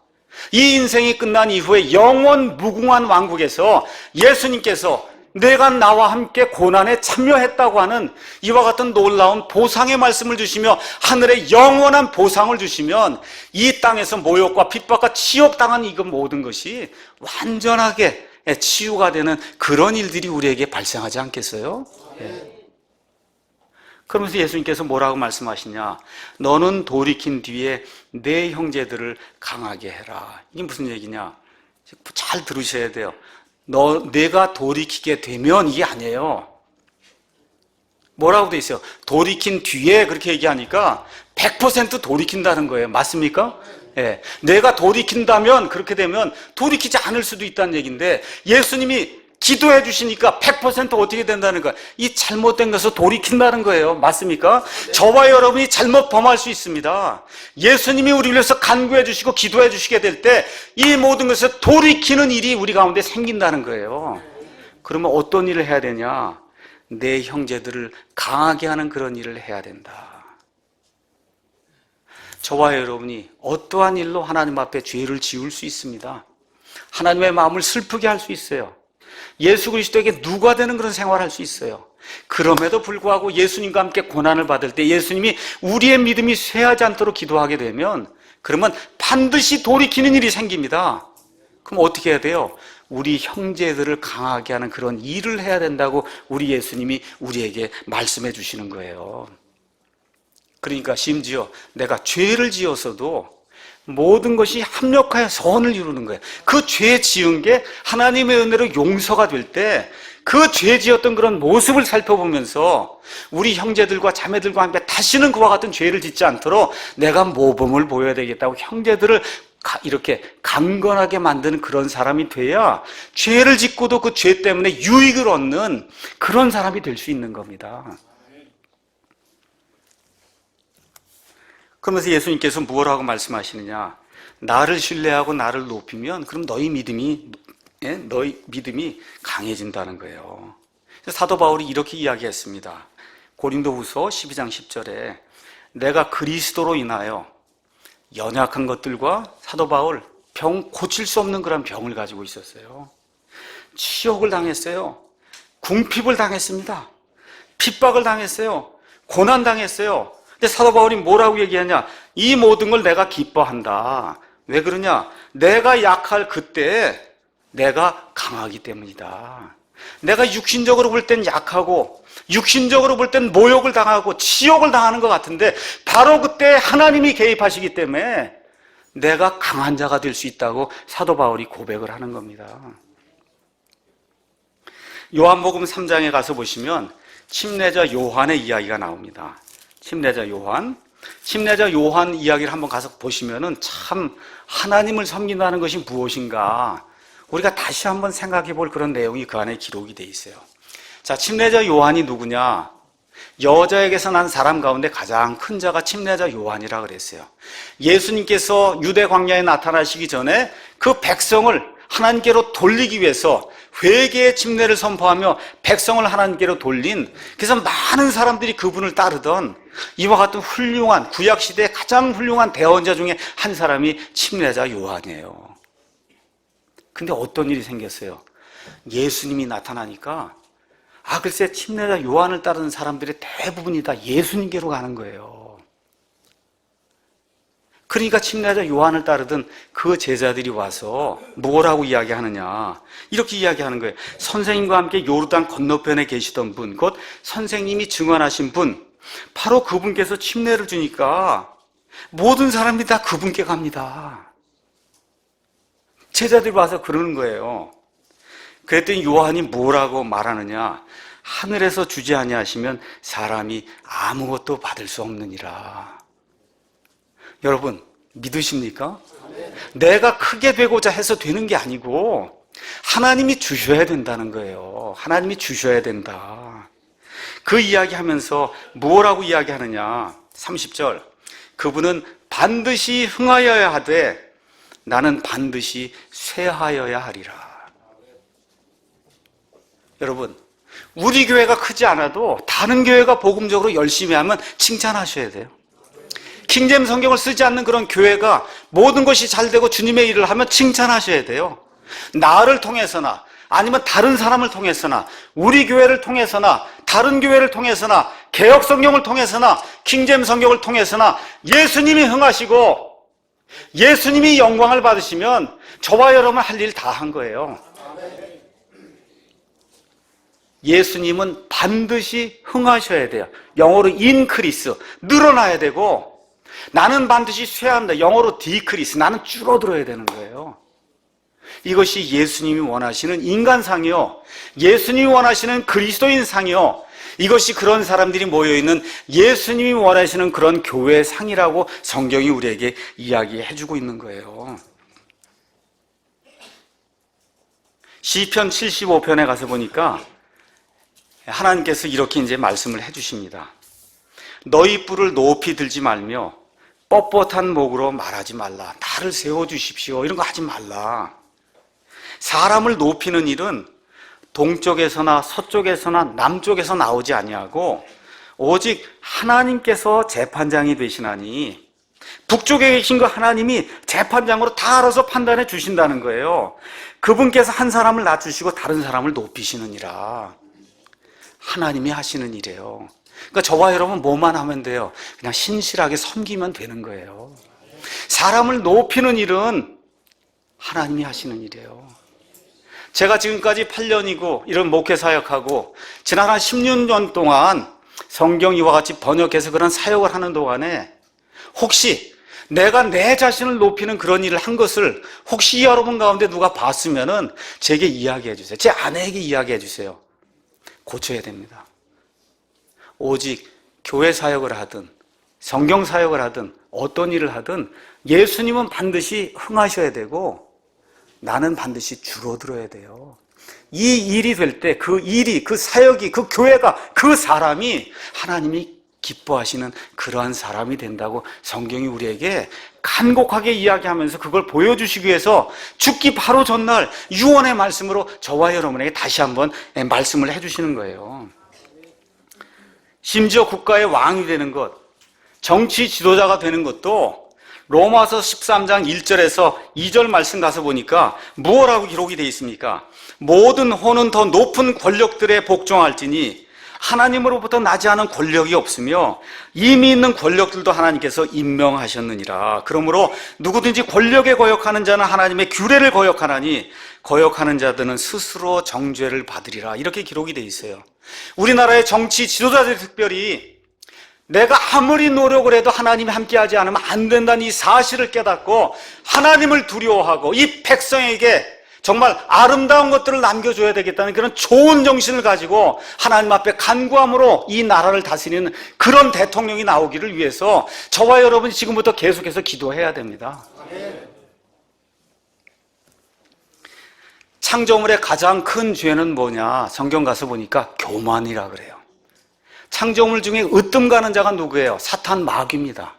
이 인생이 끝난 이후에 영원 무궁한 왕국에서 예수님께서 내가 나와 함께 고난에 참여했다고 하는 이와 같은 놀라운 보상의 말씀을 주시며 하늘의 영원한 보상을 주시면 이 땅에서 모욕과 핍박과 치욕당한 이 모든 것이 완전하게 치유가 되는 그런 일들이 우리에게 발생하지 않겠어요? 그러면서 예수님께서 뭐라고 말씀하시냐? 너는 돌이킨 뒤에 내 형제들을 강하게 해라. 이게 무슨 얘기냐? 잘 들으셔야 돼요. 내가 돌이키게 되면 이게 아니에요. 뭐라고 돼 있어요? 돌이킨 뒤에 그렇게 얘기하니까 100% 돌이킨다는 거예요. 맞습니까? 내가 돌이킨다면 그렇게 되면 돌이키지 않을 수도 있다는 얘기인데 예수님이 기도해 주시니까 100% 어떻게 된다는 거야? 이 잘못된 것을 돌이킨다는 거예요. 맞습니까? 저와 여러분이 잘못 범할 수 있습니다. 예수님이 우리를 위해서 간구해 주시고 기도해 주시게 될 때 이 모든 것을 돌이키는 일이 우리 가운데 생긴다는 거예요. 그러면 어떤 일을 해야 되냐? 내 형제들을 강하게 하는 그런 일을 해야 된다. 저와 여러분이 어떠한 일로 하나님 앞에 죄를 지을 수 있습니다. 하나님의 마음을 슬프게 할 수 있어요. 예수 그리스도에게 누가 되는 그런 생활을 할 수 있어요. 그럼에도 불구하고 예수님과 함께 고난을 받을 때 예수님이 우리의 믿음이 쇠하지 않도록 기도하게 되면 그러면 반드시 돌이키는 일이 생깁니다. 그럼 어떻게 해야 돼요? 우리 형제들을 강하게 하는 그런 일을 해야 된다고 우리 예수님이 우리에게 말씀해 주시는 거예요. 그러니까 심지어 내가 죄를 지었어도 모든 것이 합력하여 선을 이루는 거예요. 그 죄 지은 게 하나님의 은혜로 용서가 될 때 그 죄 지었던 그런 모습을 살펴보면서 우리 형제들과 자매들과 함께 다시는 그와 같은 죄를 짓지 않도록 내가 모범을 보여야 되겠다고 형제들을 이렇게 강건하게 만드는 그런 사람이 돼야 죄를 짓고도 그 죄 때문에 유익을 얻는 그런 사람이 될 수 있는 겁니다. 그러면서 예수님께서 무엇라고 말씀하시느냐? 나를 신뢰하고 나를 높이면 그럼 너희 믿음이 강해진다는 거예요. 사도 바울이 이렇게 이야기했습니다. 고린도후서 12장 10절에 내가 그리스도로 인하여 연약한 것들과 사도 바울 고칠 수 없는 그런 병을 가지고 있었어요. 치욕을 당했어요. 궁핍을 당했습니다. 핍박을 당했어요. 고난 당했어요. 근데 사도 바울이 뭐라고 얘기하냐? 이 모든 걸 내가 기뻐한다. 왜 그러냐? 내가 약할 그때 내가 강하기 때문이다. 내가 육신적으로 볼 땐 약하고 육신적으로 볼 땐 모욕을 당하고 치욕을 당하는 것 같은데 바로 그때 하나님이 개입하시기 때문에 내가 강한 자가 될 수 있다고 사도 바울이 고백을 하는 겁니다. 요한복음 3장에 가서 보시면 침례자 요한의 이야기가 나옵니다. 침례자 요한. 침례자 요한 이야기를 한번 가서 보시면은 참 하나님을 섬긴다는 것이 무엇인가 우리가 다시 한번 생각해 볼 그런 내용이 그 안에 기록이 돼 있어요. 자, 침례자 요한이 누구냐? 여자에게서 난 사람 가운데 가장 큰 자가 침례자 요한이라 그랬어요. 예수님께서 유대 광야에 나타나시기 전에 그 백성을 하나님께로 돌리기 위해서 회개의 침례를 선포하며 백성을 하나님께로 돌린, 그래서 많은 사람들이 그분을 따르던 이와 같은 훌륭한 구약시대의 가장 훌륭한 대언자 중에 한 사람이 침례자 요한이에요. 근데 어떤 일이 생겼어요? 예수님이 나타나니까 글쎄 침례자 요한을 따르는 사람들의 대부분이 다 예수님께로 가는 거예요. 그러니까 침례자 요한을 따르던 그 제자들이 와서 뭐라고 이야기하느냐, 이렇게 이야기하는 거예요. 선생님과 함께 요르단 건너편에 계시던 분, 곧 선생님이 증언하신 분, 바로 그분께서 침례를 주니까 모든 사람들이 다 그분께 갑니다. 제자들이 와서 그러는 거예요. 그랬더니 요한이 뭐라고 말하느냐, 하늘에서 주지 아니하시면 사람이 아무것도 받을 수 없느니라. 여러분 믿으십니까? 내가 크게 되고자 해서 되는 게 아니고 하나님이 주셔야 된다는 거예요. 하나님이 주셔야 된다. 그 이야기하면서 뭐라고 이야기하느냐, 30절, 그분은 반드시 흥하여야 하되 나는 반드시 쇠하여야 하리라. 여러분, 우리 교회가 크지 않아도 다른 교회가 복음적으로 열심히 하면 칭찬하셔야 돼요. 킹제임 성경을 쓰지 않는 그런 교회가 모든 것이 잘 되고 주님의 일을 하면 칭찬하셔야 돼요. 나를 통해서나 아니면 다른 사람을 통해서나 우리 교회를 통해서나 다른 교회를 통해서나 개역 성경을 통해서나 킹제임 성경을 통해서나 예수님이 흥하시고 예수님이 영광을 받으시면 저와 여러분 할 일 다 한 거예요. 예수님은 반드시 흥하셔야 돼요. 영어로 인크리스, 늘어나야 되고, 나는 반드시 쇠한다. 영어로 디크리스, 나는 줄어들어야 되는 거예요. 이것이 예수님이 원하시는 인간상이요, 예수님이 원하시는 그리스도인상이요, 이것이 그런 사람들이 모여있는 예수님이 원하시는 그런 교회상이라고 성경이 우리에게 이야기해주고 있는 거예요. 시편 75편에 가서 보니까 하나님께서 이렇게 이제 말씀을 해주십니다. 너희 뿔을 높이 들지 말며 뻣뻣한 목으로 말하지 말라. 나를 세워주십시오. 이런 거 하지 말라. 사람을 높이는 일은 동쪽에서나 서쪽에서나 남쪽에서 나오지 아니하고 오직 하나님께서 재판장이 되시나니, 북쪽에 계신 그 하나님이 재판장으로 다 알아서 판단해 주신다는 거예요. 그분께서 한 사람을 낮추시고 다른 사람을 높이시느니라. 하나님이 하시는 일이에요. 그러니까 저와 여러분 뭐만 하면 돼요? 그냥 신실하게 섬기면 되는 거예요. 사람을 높이는 일은 하나님이 하시는 일이에요. 제가 지금까지 8년이고 이런 목회 사역하고 지난 한 16년 동안 성경 이와 같이 번역해서 그런 사역을 하는 동안에 혹시 내가 내 자신을 높이는 그런 일을 한 것을 혹시 여러분 가운데 누가 봤으면은 제게 이야기해 주세요. 제 아내에게 이야기해 주세요. 고쳐야 됩니다. 오직 교회 사역을 하든 성경 사역을 하든 어떤 일을 하든 예수님은 반드시 흥하셔야 되고 나는 반드시 줄어들어야 돼요. 이 일이 될 때 그 일이, 그 사역이, 그 교회가, 그 사람이 하나님이 기뻐하시는 그러한 사람이 된다고 성경이 우리에게 간곡하게 이야기하면서 그걸 보여주시기 위해서 죽기 바로 전날 유언의 말씀으로 저와 여러분에게 다시 한번 말씀을 해주시는 거예요. 심지어 국가의 왕이 되는 것, 정치 지도자가 되는 것도 로마서 13장 1절에서 2절 말씀 가서 보니까 무엇라고 기록이 되어 있습니까? 모든 호는 더 높은 권력들에 복종할지니 하나님으로부터 나지 않은 권력이 없으며 이미 있는 권력들도 하나님께서 임명하셨느니라. 그러므로 누구든지 권력에 거역하는 자는 하나님의 규례를 거역하나니 거역하는 자들은 스스로 정죄를 받으리라. 이렇게 기록이 되어 있어요. 우리나라의 정치 지도자들이 특별히 내가 아무리 노력을 해도 하나님이 함께하지 않으면 안 된다는 이 사실을 깨닫고 하나님을 두려워하고 이 백성에게 정말 아름다운 것들을 남겨줘야 되겠다는 그런 좋은 정신을 가지고 하나님 앞에 간구함으로 이 나라를 다스리는 그런 대통령이 나오기를 위해서 저와 여러분이 지금부터 계속해서 기도해야 됩니다. 창조물의 가장 큰 죄는 뭐냐? 성경 가서 보니까 교만이라 그래요. 창조물 중에 으뜸 가는 자가 누구예요? 사탄 마귀입니다.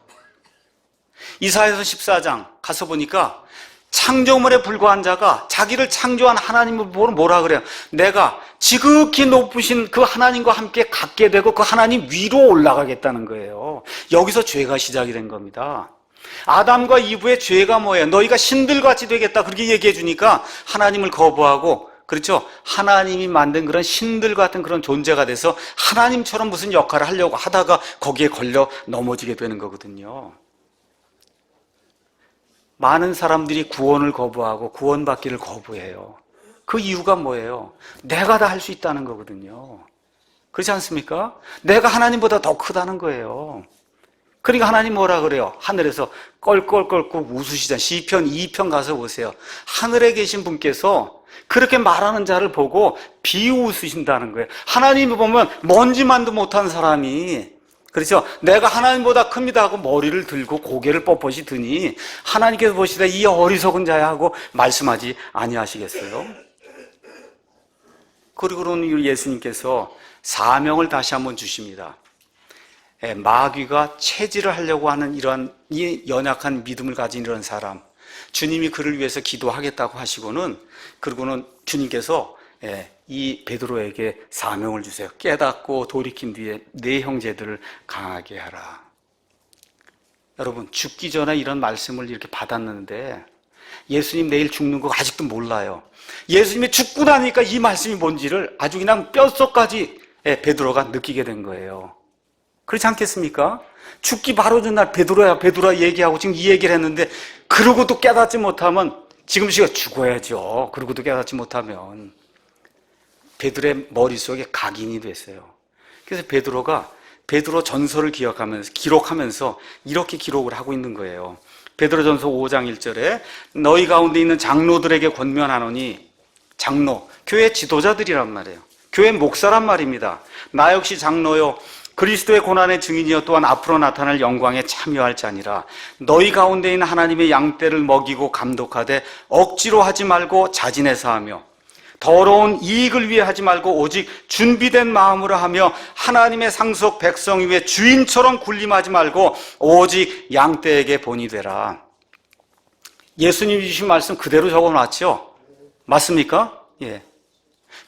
이사야서 14장 가서 보니까 창조물에 불과한 자가 자기를 창조한 하나님을 보고 뭐라 그래요? 내가 지극히 높으신 그 하나님과 함께 갖게 되고 그 하나님 위로 올라가겠다는 거예요. 여기서 죄가 시작이 된 겁니다. 아담과 이브의 죄가 뭐예요? 너희가 신들같이 되겠다 그렇게 얘기해 주니까 하나님을 거부하고, 그렇죠? 하나님이 만든 그런 신들 같은 그런 존재가 돼서 하나님처럼 무슨 역할을 하려고 하다가 거기에 걸려 넘어지게 되는 거거든요. 많은 사람들이 구원을 거부하고 구원받기를 거부해요. 그 이유가 뭐예요? 내가 다 할 수 있다는 거거든요. 그렇지 않습니까? 내가 하나님보다 더 크다는 거예요. 그러니까 하나님 뭐라 그래요? 하늘에서 껄껄껄껄 웃으시잖아요. 시편 2편 가서 보세요. 하늘에 계신 분께서 그렇게 말하는 자를 보고 비웃으신다는 거예요. 하나님이 보면 먼지만도 못한 사람이, 그렇죠? 내가 하나님보다 큽니다 하고 머리를 들고 고개를 뻣뻣이 드니 하나님께서 보시되 이 어리석은 자야 하고 말씀하지 아니하시겠어요? 그리고는 예수님께서 사명을 다시 한번 주십니다. 마귀가 체질을 하려고 하는 이러한 이 연약한 믿음을 가진 이런 사람, 주님이 그를 위해서 기도하겠다고 하시고는, 그리고는 주님께서 이 베드로에게 사명을 주세요. 깨닫고 돌이킨 뒤에 네 형제들을 강하게 하라. 여러분, 죽기 전에 이런 말씀을 이렇게 받았는데 예수님 내일 죽는 거 아직도 몰라요. 예수님이 죽고 나니까 이 말씀이 뭔지를 아주 그냥 뼛속까지 베드로가 느끼게 된 거예요. 그렇지 않겠습니까? 죽기 바로 전날 베드로야 베드로야 얘기하고 지금 이 얘기를 했는데, 그러고도 깨닫지 못하면 지금 시가 죽어야죠. 그러고도 깨닫지 못하면 베드로의 머릿속에 각인이 됐어요. 그래서 베드로가 베드로 전서를 기록하면서 이렇게 기록을 하고 있는 거예요. 베드로전서 5장 1절에 너희 가운데 있는 장로들에게 권면하노니, 장로, 교회 지도자들이란 말이에요. 교회 목사란 말입니다. 나 역시 장로요 그리스도의 고난의 증인이여 또한 앞으로 나타날 영광에 참여할 자니라. 너희 가운데 있는 하나님의 양떼를 먹이고 감독하되 억지로 하지 말고 자진해서 하며 더러운 이익을 위해 하지 말고 오직 준비된 마음으로 하며 하나님의 상속 백성 위에 주인처럼 군림하지 말고 오직 양떼에게 본이 되라. 예수님이 주신 말씀 그대로 적어놨죠? 맞습니까? 예.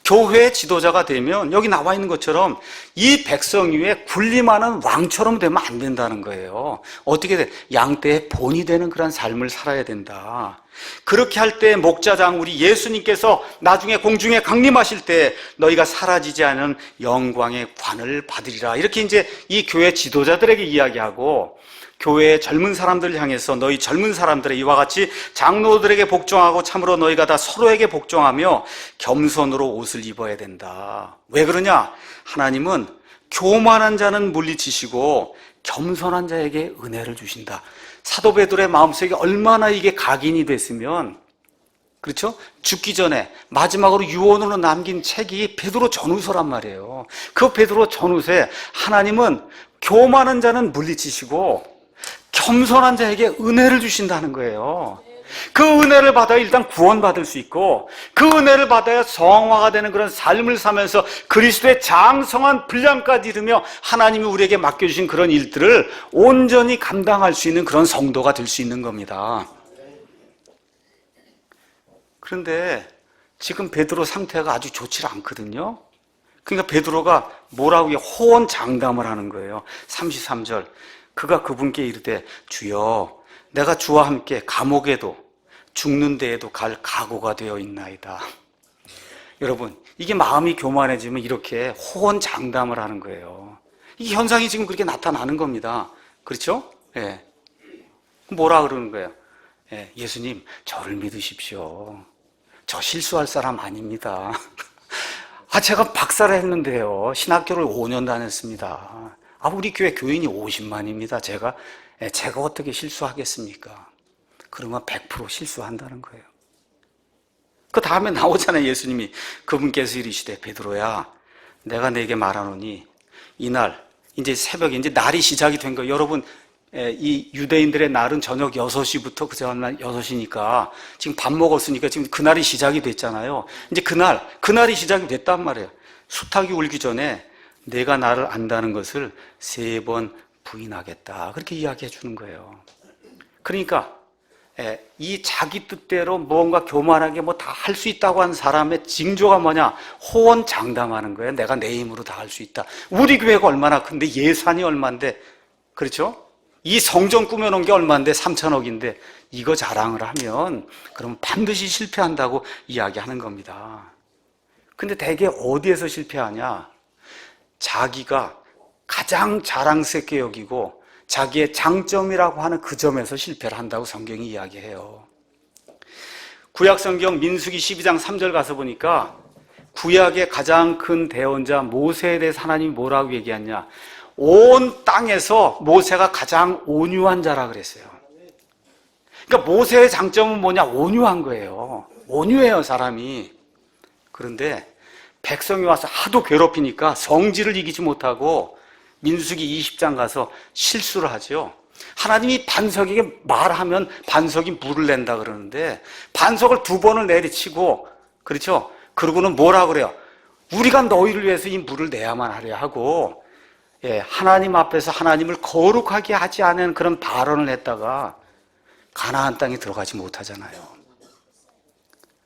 교회의 지도자가 되면 여기 나와 있는 것처럼 이 백성 위에 군림하는 왕처럼 되면 안 된다는 거예요. 어떻게 돼? 양떼의 본이 되는 그런 삶을 살아야 된다. 그렇게 할 때 목자장 우리 예수님께서 나중에 공중에 강림하실 때 너희가 사라지지 않은 영광의 관을 받으리라. 이렇게 이제 이 교회 지도자들에게 이야기하고, 교회의 젊은 사람들을 향해서 너희 젊은 사람들의 이와 같이 장로들에게 복종하고 참으로 너희가 다 서로에게 복종하며 겸손으로 옷을 입어야 된다. 왜 그러냐? 하나님은 교만한 자는 물리치시고 겸손한 자에게 은혜를 주신다. 사도 베드로의 마음속에 얼마나 이게 각인이 됐으면, 그렇죠? 죽기 전에 마지막으로 유언으로 남긴 책이 베드로 전후서란 말이에요. 그 베드로 전후서에 하나님은 교만한 자는 물리치시고 겸손한 자에게 은혜를 주신다는 거예요. 그 은혜를 받아야 일단 구원받을 수 있고, 그 은혜를 받아야 성화가 되는 그런 삶을 살면서 그리스도의 장성한 분량까지 이르며 하나님이 우리에게 맡겨주신 그런 일들을 온전히 감당할 수 있는 그런 성도가 될 수 있는 겁니다. 그런데 지금 베드로 상태가 아주 좋지 않거든요. 그러니까 베드로가 뭐라고 호언장담을 하는 거예요. 33절, 그가 그분께 이르되 주여 내가 주와 함께 감옥에도 죽는 데에도 갈 각오가 되어 있나이다. 여러분, 이게 마음이 교만해지면 이렇게 호언장담을 하는 거예요. 이 현상이 지금 그렇게 나타나는 겁니다. 그렇죠? 예. 뭐라 그러는 거예요? 예, 예수님 저를 믿으십시오. 저 실수할 사람 아닙니다. 제가 박사를 했는데요, 신학교를 5년 다녔습니다. 우리 교회 교인이 50만입니다. 제가 어떻게 실수하겠습니까? 그러면 100% 실수한다는 거예요. 그 다음에 나오잖아요. 예수님이 그분께서 이르시되 베드로야 내가 네게 말하노니 이날 이제 새벽에 이제 날이 시작이 된 거예요. 여러분 이 유대인들의 날은 저녁 6시부터 그 전날 6시니까 지금 밥 먹었으니까 지금 그날이 시작이 됐잖아요. 이제 그날이 시작이 됐단 말이에요. 수탉이 울기 전에 내가 나를 안다는 것을 3번 부인하겠다. 그렇게 이야기해 주는 거예요. 그러니까 이 자기 뜻대로 뭔가 교만하게 뭐 다 할 수 있다고 하는 사람의 징조가 뭐냐? 호언장담하는 거예요. 내가 내 힘으로 다 할 수 있다. 우리 교회가 얼마나 큰데 예산이 얼만데 그렇죠? 이 성전 꾸며놓은 게 얼만데 3천억인데 이거 자랑을 하면 그럼 반드시 실패한다고 이야기하는 겁니다. 근데 대개 어디에서 실패하냐? 자기가 가장 자랑스럽게 여기고 자기의 장점이라고 하는 그 점에서 실패를 한다고 성경이 이야기해요. 구약성경 민수기 12장 3절 가서 보니까 구약의 가장 큰 대언자 모세에 대해서 하나님이 뭐라고 얘기했냐? 온 땅에서 모세가 가장 온유한 자라 그랬어요. 그러니까 모세의 장점은 뭐냐? 온유한 거예요. 온유해요, 사람이. 그런데 백성이 와서 하도 괴롭히니까 성질을 이기지 못하고 민수기 20장 가서 실수를 하죠. 하나님이 반석에게 말하면 반석이 물을 낸다 그러는데 반석을 2번을 내리치고 그렇죠? 그러고는 뭐라 그래요? 우리가 너희를 위해서 이 물을 내야만 하려 하고 하나님 앞에서 하나님을 거룩하게 하지 않은 그런 발언을 했다가 가나안 땅에 들어가지 못하잖아요.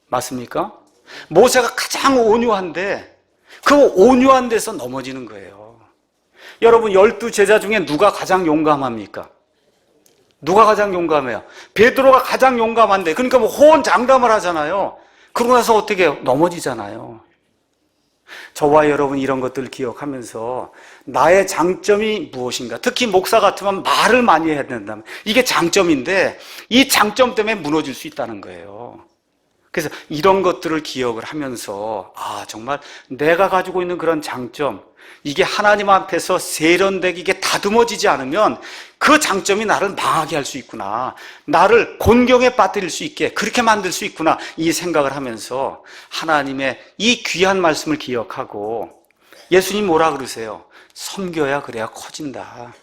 맞습니까? 모세가 가장 온유한데 그 온유한 데서 넘어지는 거예요. 여러분 12제자 중에 누가 가장 용감합니까? 누가 가장 용감해요? 베드로가 가장 용감한데 그러니까 뭐 호언장담을 하잖아요. 그러고 나서 어떻게 해요? 넘어지잖아요. 저와 여러분 이런 것들을 기억하면서 나의 장점이 무엇인가? 특히 목사 같으면 말을 많이 해야 된다면 이게 장점인데 이 장점 때문에 무너질 수 있다는 거예요. 그래서 이런 것들을 기억을 하면서 정말 내가 가지고 있는 그런 장점 이게 하나님 앞에서 세련되게 이게 다듬어지지 않으면 그 장점이 나를 망하게 할 수 있구나. 나를 곤경에 빠뜨릴 수 있게 그렇게 만들 수 있구나. 이 생각을 하면서 하나님의 이 귀한 말씀을 기억하고 예수님 뭐라 그러세요? 섬겨야 그래야 커진다.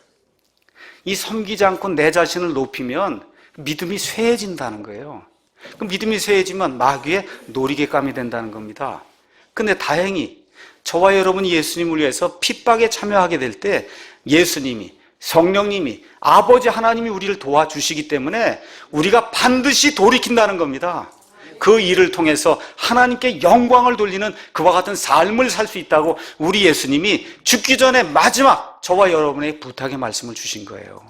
이 섬기지 않고 내 자신을 높이면 믿음이 쇠해진다는 거예요. 그 믿음이 쇠해지면 마귀의 놀이개감이 된다는 겁니다. 근데 다행히 저와 여러분이 예수님을 위해서 핍박에 참여하게 될 때 예수님이 성령님이 아버지 하나님이 우리를 도와주시기 때문에 우리가 반드시 돌이킨다는 겁니다. 그 일을 통해서 하나님께 영광을 돌리는 그와 같은 삶을 살 수 있다고 우리 예수님이 죽기 전에 마지막 저와 여러분의 부탁의 말씀을 주신 거예요.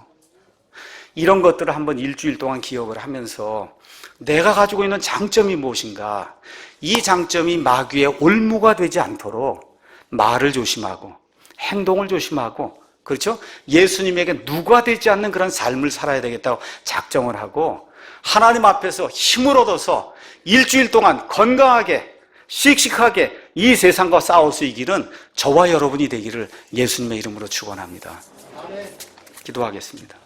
이런 것들을 한번 일주일 동안 기억을 하면서 내가 가지고 있는 장점이 무엇인가? 이 장점이 마귀의 올무가 되지 않도록 말을 조심하고 행동을 조심하고 그렇죠? 예수님에게 누가 되지 않는 그런 삶을 살아야 되겠다고 작정을 하고 하나님 앞에서 힘을 얻어서 일주일 동안 건강하게 씩씩하게 이 세상과 싸울 수 있기는 저와 여러분이 되기를 예수님의 이름으로 축원합니다. 기도하겠습니다.